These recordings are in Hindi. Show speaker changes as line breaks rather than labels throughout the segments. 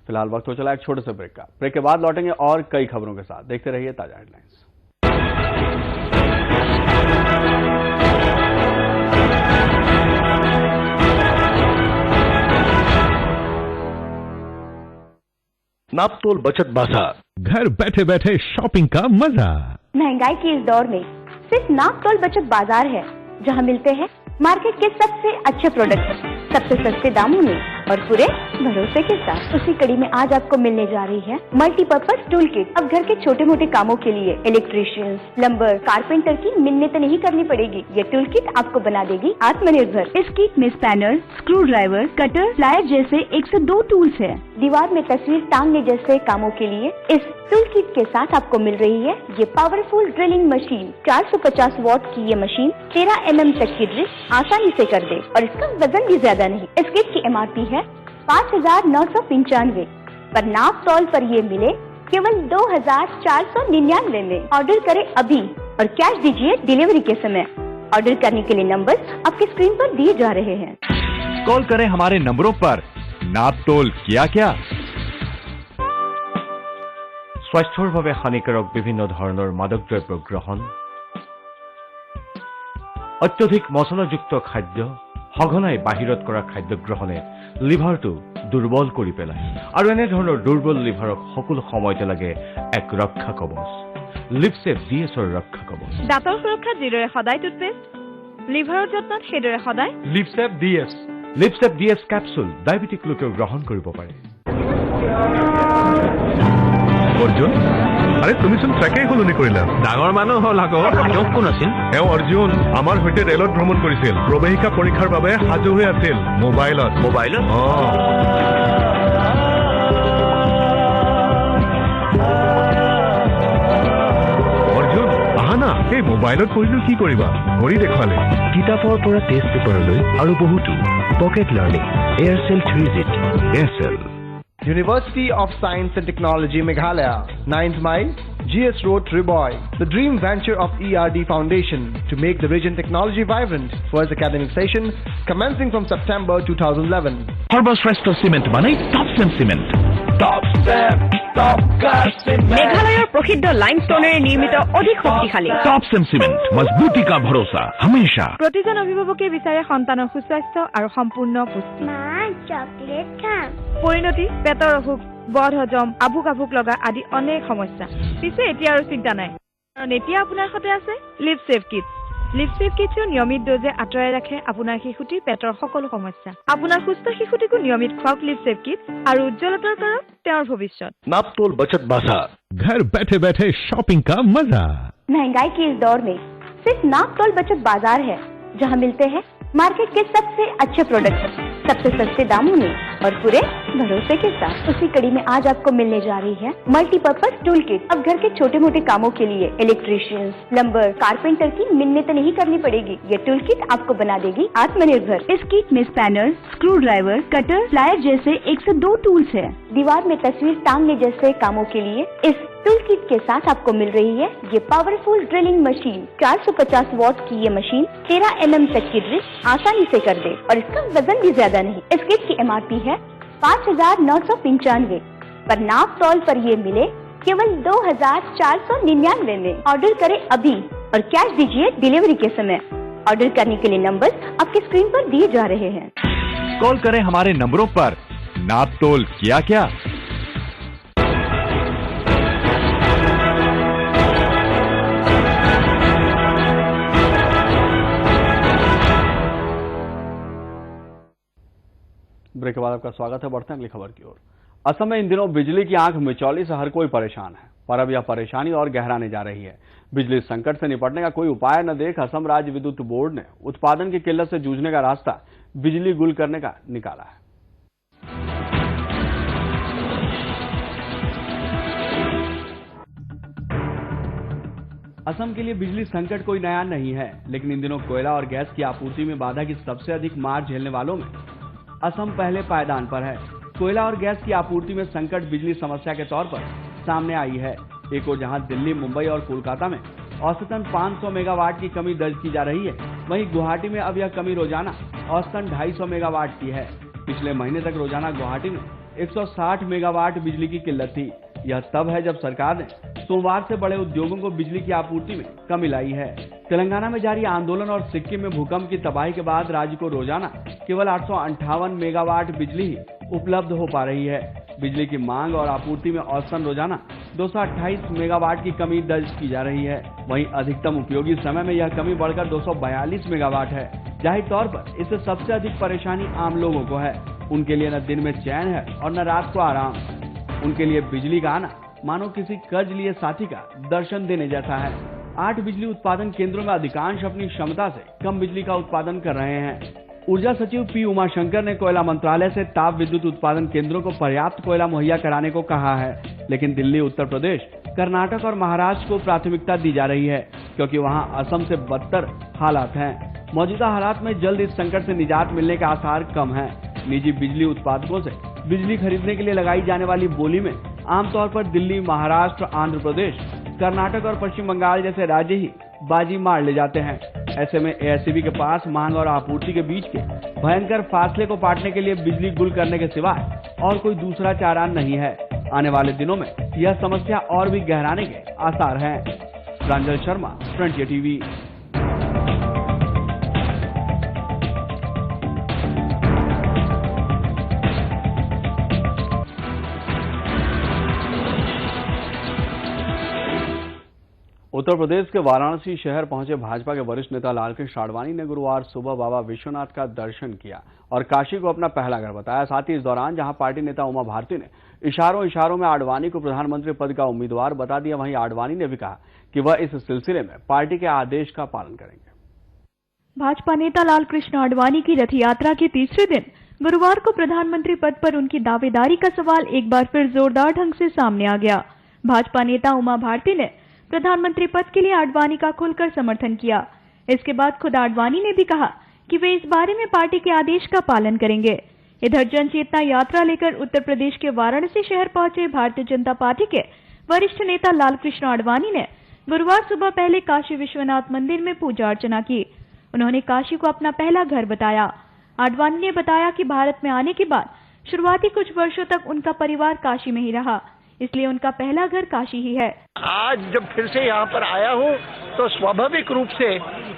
फिलहाल वक्त हो चला एक छोटे से ब्रेक का। ब्रेक के बाद लौटेंगे और कई खबरों के साथ। देखते रहिए ताजा हेडलाइंस।
नापतोल बचत बाजार,
घर बैठे बैठे शॉपिंग का मजा।
महंगाई के इस दौर में सिर्फ नापतोल बचत बाजार है जहां मिलते हैं मार्केट के सबसे अच्छे प्रोडक्ट सबसे सस्ते दामों में और पूरे भरोसे के साथ। उसी कड़ी में आज आपको मिलने जा रही है मल्टीपर्पज टूल किट। अब घर के छोटे मोटे कामों के लिए इलेक्ट्रीशियंस, प्लम्बर, कारपेंटर की मिन्नत नहीं करनी पड़ेगी। ये टूल किट आपको बना देगी आत्मनिर्भर। इस किट में spanner, screw driver, cutter, plier जैसे 102 टूल्स है। दीवार में तस्वीर टांगने जैसे कामों के लिए इस टूल किट के साथ आपको मिल रही है ये पावरफुल ड्रिलिंग मशीन। 450 वॉट की ये मशीन 13 mm तक की ड्रिल आसानी से कर दे और इसका वजन भी ज्यादा नहीं। इस किट की MRP है 5,995, पर नाप तौल पर ये मिले केवल 2,499 में। ऑर्डर करें अभी और कैश दीजिए डिलीवरी के समय। ऑर्डर करने के लिए नंबर आपके स्क्रीन पर दिए जा रहे हैं।
कॉल करें हमारे नंबरों पर। नापतोल किया क्या?
স্বাস্থ্যৰ বাবে হানিকাৰক বিভিন্ন ধৰণৰ মাদক দ্ৰব্য গ্ৰহণ, অত্যধিক মছলাযুক্ত খাদ্য, সঘনাই বাহিৰত কৰা খাদ্য গ্ৰহণে লিভাৰটো দুৰ্বল কৰি পেলায় আৰু এনে ধৰণৰ দুৰ্বল লিভাৰক সকলো সময়তে লাগে এক ৰক্ষা কৱচ। লিপছেভ ডিএছৰ ৰক্ষা কৱচ।
দাঁতৰ সুৰক্ষাত যিদৰে সদায় টুথপেষ্ট, লিভাৰৰ যত্নত সেইদৰে সদায়
লিপছেভ ডিএছ।
লিপছেভ ডিএছ কেপচুল ডায়েবেটিক লোকেও গ্ৰহণ কৰিব পাৰে।
অৰ্জুন, আৰে তুমিচোন ট্ৰেকে সলনি কৰিলা।
ডাঙৰ মানুহ হ'ল আকৌ। কোন আছিল?
অৰ্জুন আমাৰ সৈতে ৰেলত ভ্ৰমণ কৰিছিল। প্ৰৱেশিকা পৰীক্ষাৰ বাবে সাজু হৈ আছিল। মোবাইলত। অৰ্জুন আহা না, এই মোবাইলত পঢ়িলো কি কৰিবা? ঘড়ী দেখুৱালে।
কিতাপৰ পৰা টেষ্ট পেপাৰলৈ আৰু বহুতো pocket learning. Aircel 3G Aircel.
University of Science and Technology Meghalaya, 9th Mile, GS Road, Triboy, the dream venture of ERD Foundation to make the region technology vibrant. First academic session commencing from September 2011.
সৰ্বশ্ৰেষ্ঠ চিমেণ্ট মানে টপচেম চিমেণ্ট।
মেঘালয়ৰ প্ৰসিদ্ধ লাইমষ্টোনেৰে নিৰ্মিত অধিক শক্তিশালী
টপচেম চিমেণ্ট, মজবুতি কা ভৰোসা হমেশা।
প্ৰতিজন অভিভাৱকে বিচাৰে সন্তানৰ সুস্বাস্থ্য আৰু সম্পূৰ্ণ পুষ্টি। পৰিণতি, পেটৰ অসুখ, বদ হজম, আভুক লগা আদি অনেক সমস্যা। পিছে এতিয়া আৰু চিন্তা নাই, কাৰণ এতিয়া আপোনাৰ সৈতে আছে লিপছেভ কিট। লিপছেভ কিটে নিয়মিত ডোজে আঁতৰাই ৰাখে আপোনাৰ শিশুটিৰ পেটৰ সকলো সমস্যা। আপোনাৰ সুস্থ শিশুটিকো নিয়মিত খুৱাওক লিপছেভ কিট আৰু উজ্জ্বলতাৰ কৰক তেওঁৰ ভৱিষ্যত।
नापतोल बचत बाजार,
घर बैठे बैठे शॉपिंग का मजा।
महंगाई के इस दौर में सिर्फ नापतोल बचत बाजार है जहां मिलते हैं मार्केट के सबसे अच्छे प्रोडक्ट सबसे सस्ते दामों में और पूरे भरोसे के साथ। उसी कड़ी में आज आपको मिलने जा रही है मल्टीपर्पज टूल किट। अब घर के छोटे मोटे कामों के लिए इलेक्ट्रीशियंस, प्लम्बर, कारपेंटर की मिन्नत नहीं करनी पड़ेगी। ये टूल किट आपको बना देगी आत्मनिर्भर। इस किट में spanner, screw driver, cutter, plier जैसे 102 टूल्स है। दीवार में तस्वीर टांगने जैसे कामों के लिए इस टूल किट के साथ आपको मिल रही है ये पावरफुल ड्रिलिंग मशीन। 450 वॉट की ये मशीन 13 mm तक की ड्रिल आसानी से कर दे और इसका वजन भी ज्यादा नहीं। इस किट की MRP है 5,995, पर नाप तौल पर ये मिले केवल 2,499 में। ऑर्डर करें अभी और कैश दीजिए डिलीवरी के समय। ऑर्डर करने के लिए नंबर आपके स्क्रीन पर दिए जा रहे हैं।
कॉल करें हमारे नंबरों पर। नापतोल किया क्या?
ब्रेक के बाद आपका स्वागत है। बढ़ते हैं अगली खबर की ओर। असम में इन दिनों बिजली की आंख मिचौली से हर कोई परेशान है, पर अब यह परेशानी और गहराने जा रही है। बिजली संकट से निपटने का कोई उपाय न देख असम राज्य विद्युत बोर्ड ने उत्पादन की किल्लत से जूझने का रास्ता बिजली गुल करने का निकाला है। असम के लिए बिजली संकट कोई नया नहीं है, लेकिन इन दिनों कोयला और गैस की आपूर्ति में बाधा की सबसे अधिक मार झेलने वालों में असम पहले पायदान पर है। कोयला और गैस की आपूर्ति में संकट बिजली समस्या के तौर पर सामने आई है। एक ओर जहां दिल्ली, मुंबई और कोलकाता में औसतन 500 मेगावाट की कमी दर्ज की जा रही है, वहीं गुवाहाटी में अब यह कमी रोजाना औसतन 250 मेगावाट की है। पिछले महीने तक रोजाना गुवाहाटी में 160 मेगावाट बिजली की किल्लत थी। यह तब है जब सरकार ने सोमवार से बड़े उद्योगों को बिजली की आपूर्ति में कमी लाई है। तेलंगाना में जारी आंदोलन और सिक्किम में भूकंप की तबाही के बाद राज्य को रोजाना केवल 858 मेगावाट बिजली ही उपलब्ध हो पा रही है। बिजली की मांग और आपूर्ति में औसतन रोजाना 228 मेगावाट की कमी दर्ज की जा रही है। वहीं अधिकतम उपयोगी समय में यह कमी बढ़कर 242 मेगावाट है। जाहिर तौर पर इससे सबसे अधिक परेशानी आम लोगों को है। उनके लिए न दिन में चैन है और न रात को आराम। उनके लिए बिजली का आना मानो किसी कर्ज लिए साथी का दर्शन देने जैसा है। 8 बिजली उत्पादन केंद्रों में अधिकांश अपनी क्षमता से कम बिजली का उत्पादन कर रहे हैं। ऊर्जा सचिव पी उमाशंकर ने कोयला मंत्रालय से ताप विद्युत उत्पादन केंद्रों को पर्याप्त कोयला मुहैया कराने को कहा है, लेकिन दिल्ली, उत्तर प्रदेश, कर्नाटक और महाराष्ट्र को प्राथमिकता दी जा रही है क्योंकि वहां असम से बदतर हालात हैं। मौजूदा हालात में जल्द इस संकट से निजात मिलने के आसार कम हैं। निजी बिजली उत्पादकों से बिजली खरीदने के लिए लगाई जाने वाली बोली में आमतौर पर दिल्ली, महाराष्ट्र, आंध्र प्रदेश, कर्नाटक और पश्चिम बंगाल जैसे राज्य ही बाजी मार ले जाते हैं। ऐसे में एआईसीबी के पास मांग और आपूर्ति के बीच के भयंकर फासले को पाटने के लिए बिजली गुल करने के सिवाय और कोई दूसरा चारा नहीं है। आने वाले दिनों में यह समस्या और भी गहराने के आसार हैं। प्रांजल शर्मा, फ्रंटियर टीवी। उत्तर प्रदेश के वाराणसी शहर पहुंचे भाजपा के वरिष्ठ नेता लालकृष्ण आडवाणी ने गुरुवार सुबह बाबा विश्वनाथ का दर्शन किया और काशी को अपना पहला घर बताया। साथ ही इस दौरान जहां पार्टी नेता उमा भारती ने इशारों में आडवाणी को प्रधानमंत्री पद का उम्मीदवार बता दिया, वहीं आडवाणी ने भी कहा कि वह इस सिलसिले में पार्टी के आदेश का पालन करेंगे।
भाजपा नेता लालकृष्ण आडवाणी की रथ यात्रा के तीसरे दिन गुरुवार को प्रधानमंत्री पद पर उनकी दावेदारी का सवाल एक बार फिर जोरदार ढंग से सामने आ गया। भाजपा नेता उमा भारती ने प्रधानमंत्री पद के लिए आडवाणी का खुलकर समर्थन किया। इसके बाद खुद आडवाणी ने भी कहा कि वे इस बारे में पार्टी के आदेश का पालन करेंगे। इधर जनचेतना यात्रा लेकर उत्तर प्रदेश के वाराणसी शहर पहुंचे भारतीय जनता पार्टी के वरिष्ठ नेता लालकृष्ण आडवाणी ने गुरुवार सुबह पहले काशी विश्वनाथ मंदिर में पूजा अर्चना की। उन्होंने काशी को अपना पहला घर बताया। आडवाणी ने बताया कि भारत में आने के बाद शुरुआती कुछ वर्षों तक उनका परिवार काशी में ही रहा, इसलिए उनका पहला घर काशी ही है।
आज जब फिर से यहाँ पर आया हूँ तो स्वाभाविक रूप से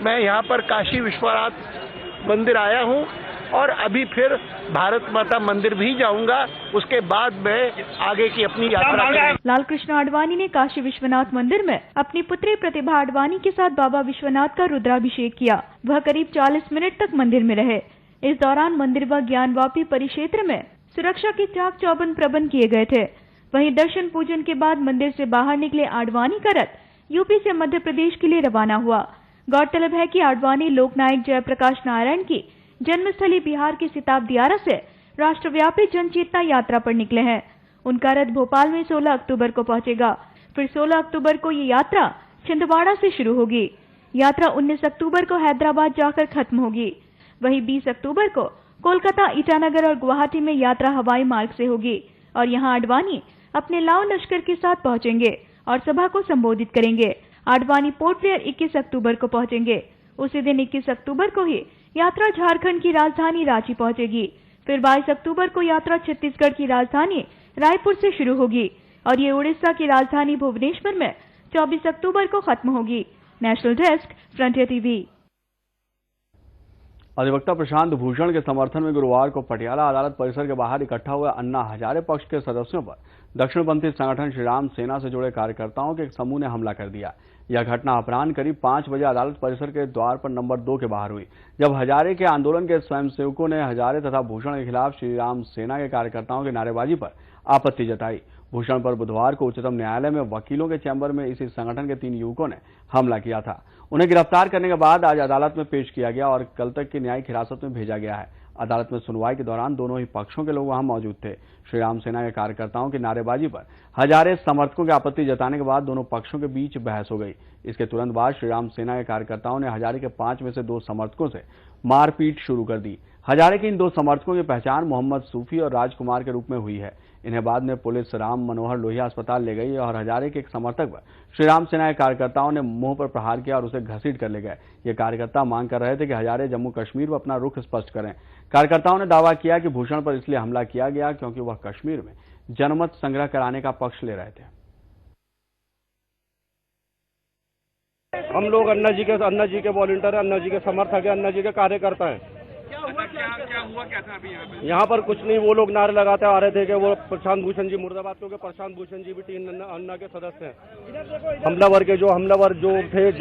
मैं यहाँ पर काशी विश्वनाथ मंदिर आया हूँ और अभी फिर भारत माता मंदिर भी जाऊंगा। उसके बाद मैं आगे की अपनी यात्रा करूंगा।
लालकृष्ण आडवाणी ने काशी विश्वनाथ मंदिर में अपनी पुत्री प्रतिभा आडवाणी के साथ बाबा विश्वनाथ का रुद्राभिषेक किया। वह करीब 40 मिनट तक मंदिर में रहे। इस दौरान मंदिर व ज्ञानवापी परिक्षेत्र में सुरक्षा के चाक चौबंद प्रबंध किए गए थे। वहीं दर्शन पूजन के बाद मंदिर से बाहर निकले आडवाणी का रथ यूपी से मध्य प्रदेश के लिए रवाना हुआ। गौरतलब है कि आडवाणी लोकनायक जयप्रकाश नारायण की जन्मस्थली बिहार के सिताब दियारा से राष्ट्रव्यापी जनचेतना यात्रा पर निकले हैं। उनका रथ भोपाल में 16 अक्टूबर को पहुंचेगा। फिर 16 अक्टूबर को ये यात्रा छिंदवाड़ा से शुरू होगी। यात्रा 19 अक्टूबर को हैदराबाद जाकर खत्म होगी। वहीं 20 अक्टूबर को कोलकाता, ईटानगर और गुवाहाटी में यात्रा हवाई मार्ग से होगी और यहाँ आडवाणी अपने लाव लश्कर के साथ पहुंचेंगे और सभा को संबोधित करेंगे। आडवाणी पोर्ट ब्लेयर 21 अक्टूबर को पहुंचेंगे। उसी दिन 21 अक्टूबर को ही यात्रा झारखंड की राजधानी रांची पहुंचेगी। फिर 22 अक्टूबर को यात्रा छत्तीसगढ़ की राजधानी रायपुर से शुरू होगी और ये उड़ीसा की राजधानी भुवनेश्वर में 24 अक्टूबर को खत्म होगी। National desk, frontier TV.
अधिवक्ता प्रशांत भूषण के समर्थन में गुरुवार को पटियाला अदालत परिसर के बाहर इकट्ठा हुए अन्ना हजारे पक्ष के सदस्यों पर दक्षिणपंथी संगठन श्रीराम सेना से जुड़े कार्यकर्ताओं के एक समूह ने हमला कर दिया। यह घटना अपराह्न करीब 5 बजे अदालत परिसर के द्वार पर नंबर 2 के बाहर हुई, जब हजारे के आंदोलन के स्वयंसेवकों ने हजारे तथा भूषण के खिलाफ श्रीराम सेना के कार्यकर्ताओं की नारेबाजी पर आपत्ति जताई। भूषण पर बुधवार को उच्चतम न्यायालय में वकीलों के चैम्बर में इसी संगठन के 3 युवकों ने हमला किया था। उन्हें गिरफ्तार करने के बाद आज अदालत में पेश किया गया और कल तक की न्यायिक हिरासत में भेजा गया है। अदालत में सुनवाई के दौरान दोनों ही पक्षों के लोग वहां मौजूद थे। श्रीराम सेना के कार्यकर्ताओं की नारेबाजी पर हजारे समर्थकों की आपत्ति जताने के बाद दोनों पक्षों के बीच बहस हो गई। इसके तुरंत बाद श्रीराम सेना के कार्यकर्ताओं ने हजारे के 5 में से 2 समर्थकों से मारपीट शुरू कर दी। हजारे के इन 2 समर्थकों की पहचान मोहम्मद सूफी और राजकुमार के रूप में हुई है। इन्हें बाद में पुलिस राम मनोहर लोहिया अस्पताल ले गई और हजारे के एक समर्थक पर श्रीराम सेना के कार्यकर्ताओं ने मुंह पर प्रहार किया और उसे घसीट कर ले गए। ये कार्यकर्ता मांग कर रहे थे कि हजारे जम्मू कश्मीर पर अपना रुख स्पष्ट करें। कार्यकर्ताओं ने दावा किया कि भूषण पर इसलिए हमला किया गया क्योंकि वह कश्मीर में जनमत संग्रह कराने का पक्ष ले रहे थे।
हम लोग अन्ना जी के वॉलंटियर, अन्ना जी के समर्थक है, अन्ना जी के कार्यकर्ता हैं।
क्या हुआ क्या था अभी
यहाँ पर कुछ नहीं, वो लोग नारे लगाते आ रहे थे कि वो प्रशांत भूषण जी मुर्दाबाद, क्योंकि प्रशांत भूषण जी भी टीम अन्ना के सदस्य हैं। हमलावर जो थे,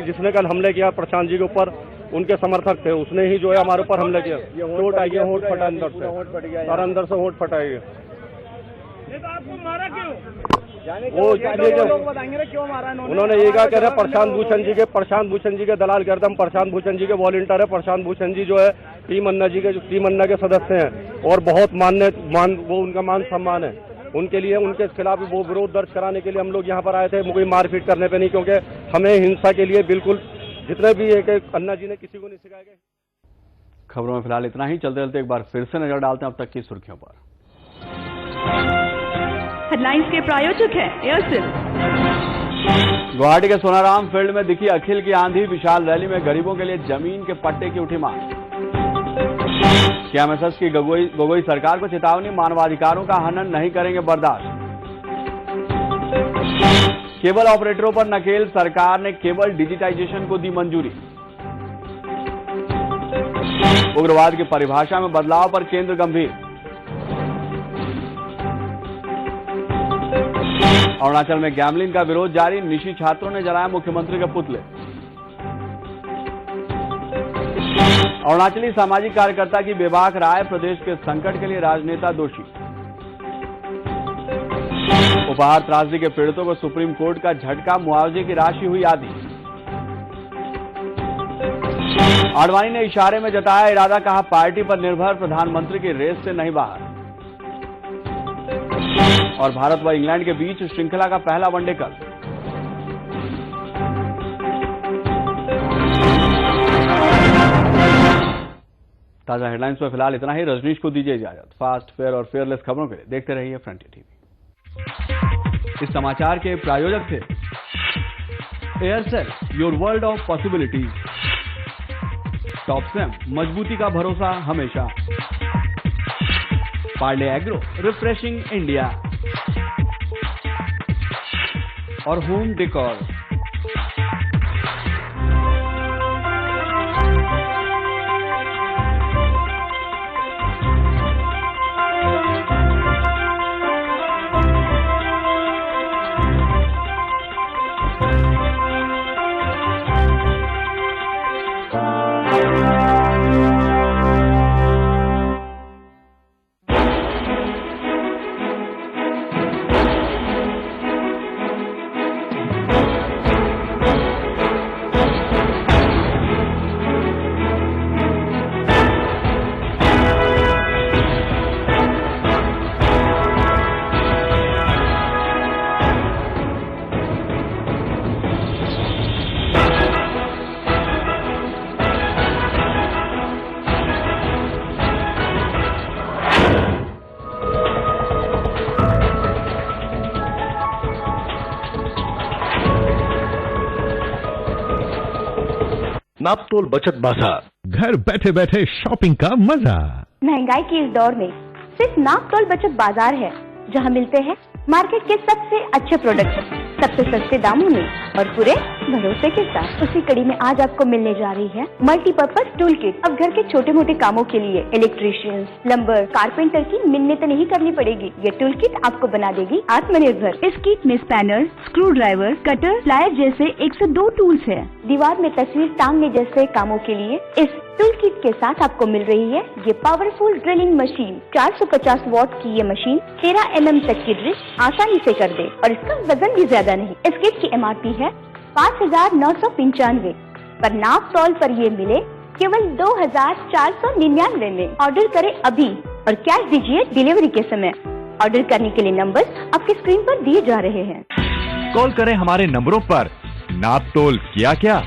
जिसने कल हमले किया प्रशांत जी के ऊपर, उनके समर्थक थे, उसने ही जो है हमारे ऊपर हमला किया। होट आई है, होट फटा अंदर से, और अंदर से होट फटा है।
आपको मारा क्यों?
क्यों मारा उन्होंने ये कहा, कह रहे प्रशांत भूषण जी के दलाल करते, हम प्रशांत भूषण जी के वॉलंटियर है। प्रशांत भूषण जी जो है टीम अन्ना के सदस्य हैं और बहुत वो उनका मान सम्मान है। उनके लिए, उनके खिलाफ वो विरोध दर्ज कराने के लिए हम लोग यहाँ पर आए थे, कोई मारपीट करने पे नहीं, क्योंकि हमें हिंसा के लिए बिल्कुल जितने भी एक अन्ना जी ने किसी को नहीं सिखाया गया।
खबरों में फिलहाल इतना ही। चलते चलते एक बार फिर से नजर डालते हैं अब तक की सुर्खियों पर।
हेडलाइंस के प्रायोजक है एयरसेल।
गुवाहाटी के सोनाराम फील्ड में दिखी अखिल की आंधी। विशाल रैली में गरीबों के लिए जमीन के पट्टे की उठी मांग। केएमएसएस की गोगोई सरकार को चेतावनी, मानवाधिकारों का हनन नहीं करेंगे बर्दाश्त। केबल ऑपरेटरों पर नकेल, सरकार ने केबल डिजिटाइजेशन को दी मंजूरी। उग्रवाद की परिभाषा में बदलाव पर केंद्र गंभीर। अरुणाचल में गैमलिंग का विरोध जारी, निशी छात्रों ने जलाया मुख्यमंत्री के पुतले। अरुणाचली सामाजिक कार्यकर्ता की बेबाक राय, प्रदेश के संकट के लिए राजनेता दोषी। उपहार त्रासदी के पीड़ितों को सुप्रीम कोर्ट का झटका, मुआवजे की राशि हुई आधी। आडवाणी ने इशारे में जताया इरादा, कहा पार्टी पर निर्भर, प्रधानमंत्री की रेस से नहीं बाहर। और भारत व इंग्लैंड के बीच श्रृंखला का पहला वनडे कल। ताजा हेडलाइंस में फिलहाल इतना ही। रजनीश को दीजिए इजाजत। फास्ट, फेयर और फेयरलेस खबरों के लिए देखते रहिए फ्रंटियर टीवी। इस समाचार के प्रायोजक थे Aircel, your world of possibilities. Topcem, मजबूती का भरोसा हमेशा। Parle Agro, refreshing India. और होम डेकोर।
नापतोल बचत बाजार,
घर बैठे बैठे शॉपिंग का मजा।
महंगाई के इस दौर में सिर्फ नापतोल बचत बाजार है, जहां मिलते हैं मार्केट के सबसे अच्छे प्रोडक्ट सबसे सस्ते दामों में और पूरे भरोसे के साथ। उसी कड़ी में आज आपको मिलने जा रही है मल्टीपर्पज टूल किट। अब घर के छोटे मोटे कामों के लिए इलेक्ट्रीशियन, प्लम्बर, कारपेंटर की मिन्नत नहीं करनी पड़ेगी। ये टूल किट आपको बना देगी आत्मनिर्भर। इस किट में spanner, screw driver, cutter, plier जैसे 102 टूल्स है। दीवार में तस्वीर टांगने जैसे कामों के लिए इस टूल किट के साथ आपको मिल रही है ये पावरफुल ड्रिलिंग मशीन। 450 वॉट की ये मशीन 13 mm तक की ड्रिल आसानी से कर दे और इसका वजन भी ज्यादा नहीं। इस किट की MRP है 5,995, पर नाप तौल पर ये मिले केवल 2,499 में। ऑर्डर करें अभी और कैश दीजिए डिलीवरी के समय। ऑर्डर करने के लिए नंबर आपकी स्क्रीन पर दिए जा रहे हैं।
कॉल करें हमारे नंबरों पर। नाप तोल किया क्या?